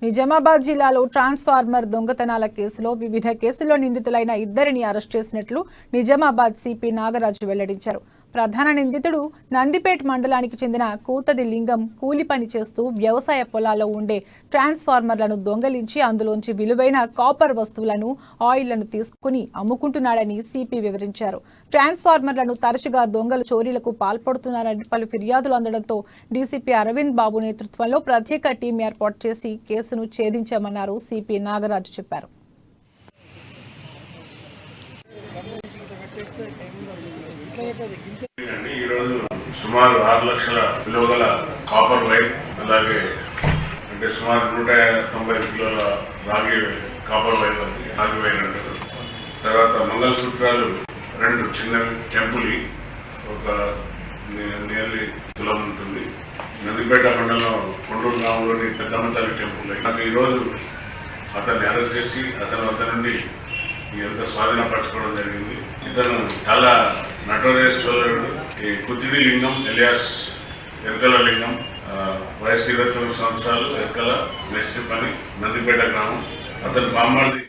నిజామాబాద్ జిల్లాలో ట్రాన్స్ఫార్మర్ దొంగతనాల కేసులో వివిధ కేసుల్లో నిందితులైన ఇద్దరిని అరెస్ట్ చేసినట్లు నిజామాబాద్ సిపి నాగరాజు వెల్లడించారు. ప్రధాన నిందితుడు నందిపేట్ మండలానికి చెందిన కూతది లింగం కూలి పని చేస్తూ వ్యవసాయ పొలాల్లో ఉండే ట్రాన్స్ఫార్మర్లను దొంగలించి అందులోంచి విలువైన కాపర్ వస్తువులను, ఆయిల్లను తీసుకుని అమ్ముకుంటున్నాడని సిపి వివరించారు. ట్రాన్స్ఫార్మర్లను తరచుగా దొంగలు చోరీలకు పాల్పడుతున్నారని పలు ఫిర్యాదులు అందడంతో డీసీపీ అరవింద్ బాబు నేతృత్వంలో ప్రత్యేక టీం ఏర్పాటు చేసి కేసును ఛేదించామన్నారు సిపి నాగరాజు చెప్పారు. ఈరోజు సుమారు 6 లక్షల విలువ గల కాపర్ వైర్, అలాగే అంటే సుమారు 195 కిలోల కాపర్ వైర్ అంటారు. తర్వాత మంగళసూత్రాలు 2 చిన్నవి, టెంపుల్ ఒక నియర్లీ తులం ఉంటుంది. నందిపేట మండలం కొండూరు గ్రామంలోని పెద్దమ్మతల్లి టెంపుల్. నాకు ఈరోజు అతన్ని అరెస్ట్ చేసి అతని వద్ద నుండి ఎంత స్వాధీనపరచుకోవడం జరిగింది. ఇతను చాలా నటోరియస్ ఫెలోడు. ఈ కుతిడి లింగం ఎలియాస్ ఎరకల లింగం, వయసు 29 సంవత్సరాలు, ఎరకల మేస్త్రి పని, నందిపేట గ్రామం. అతని బామ్మర్ది